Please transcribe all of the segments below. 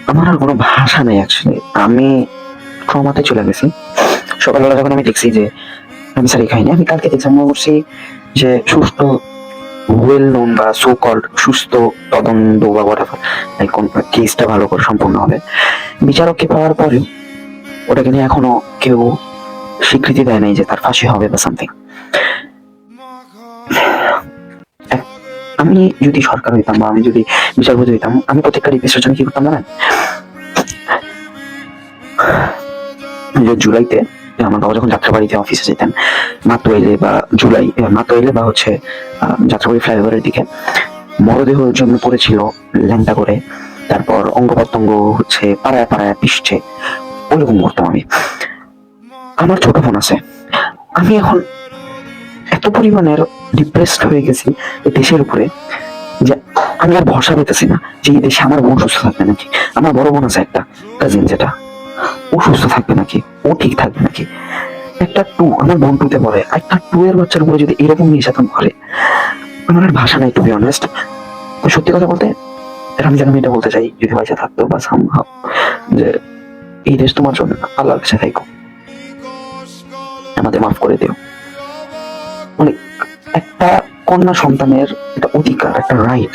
আমার আর কোনো ভাষা নেই অ্যাকচুয়ালি। আমি ট্রমাতে চলে গেছি। সকালবেলা যখন আমি দেখছি যে আমি স্যারই খাইনি, আমি কালকে দেখছি মনে করছি যে সুস্থ ওয়েল নোন বা সো কল্ড সুস্থ তদন্ত বা whatever, like কোন কেসটা ভালো করে সম্পূর্ণ হবে। বিচারককে পাওয়ার পরেও ওটাকে নিয়ে এখনো কেউ স্বীকৃতি দেয় নাই যে তার ফাঁসি হবে বা সামথিং। আমি যদি সরকার হইতাম বা আমি যদি বিচারপতি হইতাম, আমি প্রত্যেকটা রিপোর্টের জন্য কি করতাম জানেন? জুলাইতে আমার বাবা যখন যাত্রাবাড়িতে অফিসে যেতেন, মাত্রইলে বা মাত্রইলে বা হচ্ছে যাত্রাবাড়ি ফ্লাইওভারের দিকে মরদেহের জন্য পড়েছিল ল্যাংটা করে, তারপর অঙ্গ প্রত্যঙ্গ হচ্ছে পাড়ায় পাড়ায় পিষছে, ওইরকম করতাম আমি। আমার ছোট বোন আছে। আমি এখন এত পরিমাণের ডিপ্রেসড হয়ে গেছি এই দেশের উপরে যে আমি আর ভরসা পেতেছি না যে এই দেশে আমার বোন সুস্থ থাকবে নাকি, আমার বড় বোন আছে একটা কাজিন, যেটা ও সুস্থ থাকবে নাকি, ও ঠিক থাকবে নাকি। একটা টু, আমার বোন টুতে পড়ে, একটা টু এর বাচ্চার উপরে যদি এরকম নির্যাতন করে, আমার আর ভাষা নাই টু বি অনেস্ট। সত্যি কথা বলতে আমি এটা বলতে চাই, যদি পয়সা থাকতো বা সামহাও, যে এই দেশ তোমার জন্য না, আল্লাহর কাছে থাইকো, আমাদের মাফ করে দিও। মানে একটা কন্যা সন্তানের একটা অধিকার, একটা রাইট,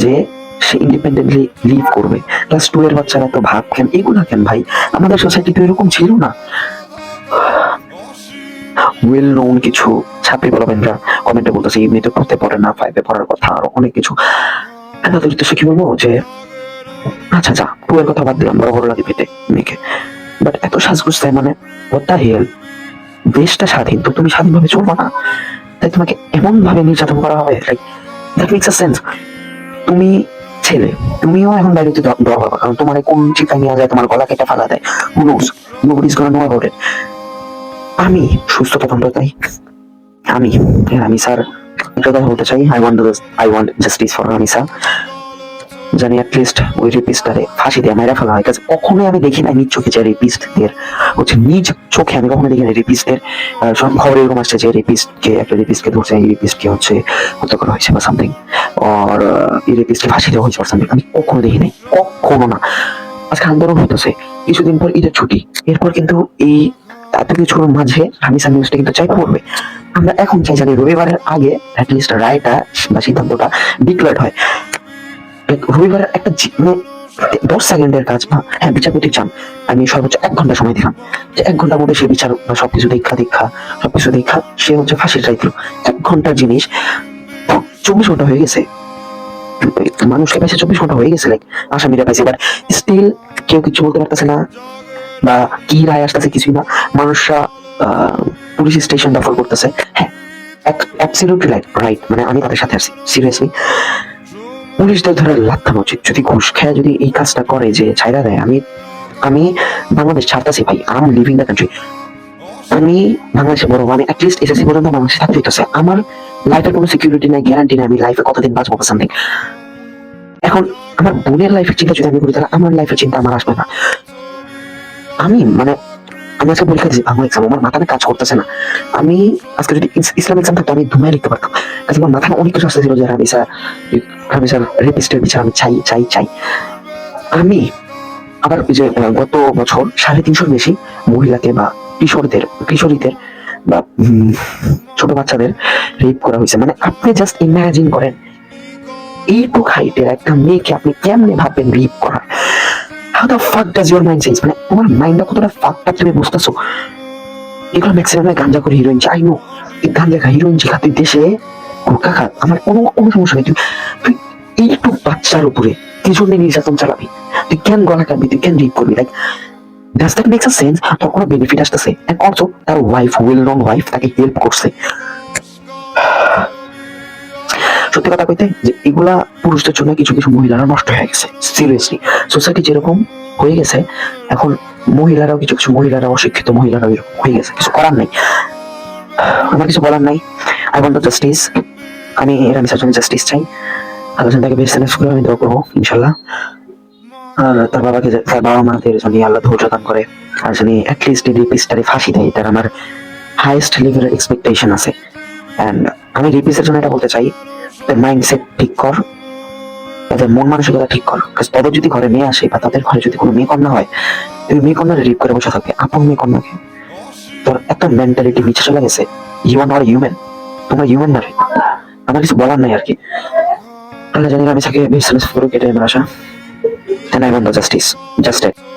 যে সে ইন্ডিপেন্ডেন্টলি লিভ করবে। ক্লাস টু এর বাচ্চারা তো ভাব কেন, এগুলা কেন ভাই? আমাদের সোসাইটি তো এরকম ছিল না। ওয়েল নোন কিছু ছাত্রী বলবেনরা কমেন্টে বলতেছে এমনিতে পড়তে পারে না, ফাইভে পড়ার কথা, আরো অনেক কিছু। তাদের উদ্দেশ্যে কি বলবো যে আচ্ছা যা, টু এর কথা বাদ দিলাম, বড় বড় লাগে পেটে মেয়েকে, বাট এত সাজগুজ চাই মানে হোয়াট দ্য হেল? দেশটা স্বাধীন, তো তুমি স্বাধীনভাবে চলবো না, তাই তোমাকে এমন ভাবে নির্যাতন করা হবে? Like that makes a sense. তুমি ছেলে, তুমিও এখন বাইরে দেওয়া হবে, কারণ তোমার কোন চিপায় নিয়ে যায়, তোমার গলা কেটে ফেলা দেয়, who knows, nobody is gonna know about it. আমি সুস্থ তদন্ত চাই। আমি স্যার একটা কথা বলতে চাই, I want justice for Ramisa. জানি অ্যাটলিস্ট ওই রেপিস্টারে ফাঁসি দিয়ে মেরে ফেলা হয়। কখনোই আমি দেখি না নিজ চোখে যে রেপিস্টদের হচ্ছে, নিজ চোখে আমি কখনো দেখি না রেপিস্টদের সব খবর এরকম আসছে যে একটা রেপিস্টকে ধরছে, এই রেপিস্টকে হচ্ছে হত্যা করা হয়েছে বা সামথিং, আর এই রেপিস্টকে ফাঁসি দেওয়া হয়েছে বা সামথিং। আমি কখনো দেখি নাই, কখনো না। আজকে আন্দোলন হইতেছে, কিছুদিন পর ঈদের ছুটি, এরপর কিন্তু এই এত কিছুর মাঝে রামিসা নিউজটা কিন্তু চাইতে পড়বে। আমরা এখন চাই জানি রবিবারের আগে অ্যাটলিস্ট রায়টা বা সিদ্ধান্তটা ডিক্লেয়ার হয়। রবিবারের একটা 10 সেকেন্ডের কাজ না। হ্যাঁ, বিচারপতি চান আমি সর্বোচ্চ 1 ঘন্টা সময় দিলাম, যে 1 ঘন্টার মধ্যে সে বিচার বা সবকিছু সবকিছু দেখা সে হচ্ছে ফাঁসির রায় দিল। 1 ঘন্টার জিনিস 24 ঘন্টা হয়ে গেছে, মানুষকে পাইছে 24 ঘন্টা হয়ে গেছে, লাইক আসামিরা পাইছে, বাট স্টিল কেউ কিছু বলতে পারতেছে না বা কি রায় আসতেছে কিছুই না। মানুষরা পুলিশ স্টেশন দখল করতেছে। হ্যাঁ, অ্যাবসলিউটলি রাইট, মানে আমি তাদের সাথে আছি সিরিয়াসলি। পুলিশদের ধরে লাথানো উচিত, যদি ঘুষ খেয়ে যদি এই কাজটা করে যে ছাইরা দেয়। আমি বাংলাদেশ ছাড়তেছি ভাই, I am living the country. আমি বাংলাদেশে বড়, আমি অ্যাটলিস্ট এসএসসি পর্যন্ত বাংলাদেশে থাকতে হইতেছে। আমার লাইফের কোনো সিকিউরিটি নাই, গ্যারান্টি নাই আমি লাইফে কতদিন বাঁচবো বা সামথিং। এখন আমার বোনের লাইফের চিন্তা যদি আমি করি, তাহলে আমার লাইফের চিন্তা আমার আসবে না। আমি আজকে পরীক্ষা দিয়েছি বাংলা এক্সাম, আমার মাথাটা কাজ করতেছে না। আমি আজকে যদি ইসলাম এক্সাম থাকতো আমি ধুমায় লিখতে পারতাম, কারণ আমার মাথায় অনেক কিছু আসতেছিল যে রামিসার রেপিস্টের বিচার আমি চাই চাই চাই। আমি আবার ওই যে গত বছর 350 বেশি মহিলাকে বা কিশোরীদের বা ছোট বাচ্চাদের রেপ করা হয়েছে। মানে আপনি জাস্ট ইমাজিন করেন, এইটুক হাইটের একটা মেয়েকে আপনি কেমনে ভাববেন রেপ করা? How the fuck does your mind change? মানে তোমার মাইন্ডটা কতটা ফাকড তুমি বুঝতেছো? এগুলো ম্যাক্সিমাম গাঁজা করে হিরোইন চাই নো, এই গাঁজা খা হিরোইন খা, তুই দেশে কোকা খা, আমার কোনো সমস্যা নেই। তুই এইটুক বাচ্চার উপরে কি জন্য নির্যাতন চালাবি? তুই কেন গলা কাটবি? তুই কেন রেপ করবি? Like does that makes a sense? তোর কোনো বেনিফিট আসতেছে? এন্ড অলসো তার ওয়াইফ, ওয়েল নন ওয়াইফ, তাকে হেল্প করছে। সত্যি কথা কইতে যে এগুলা পুরুষদের জন্য কিছু কিছু মহিলারা নষ্ট হয়ে গেছে সিরিয়াসলি। সোসাইটি যেরকম হয়ে গেছে এখন, মহিলারাও কিছু মহিলারা, অশিক্ষিত মহিলারাও এরকম হয়ে গেছে, কিছু করার নাই। আমার কিছু বলার নাই। I want justice. আমি রামিসার জন্য জাস্টিস চাই। আল্লাহ তাকে বেস্ট করে আমি দোয়া করবো ইনশাল্লাহ। আর তার বাবা মাদের জন্য আল্লাহ ধৈর্য দান করে, আর জানি অ্যাটলিস্ট রেপিস্টারে ফাঁসি দেয়, তার আমার হাইয়েস্ট লেভেলের এক্সপেকটেশন আছে। অ্যান্ড আমি রেপিস্টের জন্য এটা বলতে চাই, মাইন্ডসেট ঠিক কর, তাদের মন মানসিকতা ঠিক কর। তাদের যদি ঘরে মেয়ে আসে বা তাদের ঘরে যদি কোনো মেয়ে কন্যা হয়, তুমি মেয়ে কন্যারে রেপ করে বসে থাকবে, আপন মেয়ে কন্যাকে। তোর একটা মেন্টালিটি নিচে চলে গেছে। ইউ আর নট হিউম্যান, তোমরা হিউম্যান না রে। আমার কিছু বলার নাই আর কি। আল্লাহ জানি আমি তাকে বিশ্বাস করে কেটে আমার আশা। And I want the justice. Just it.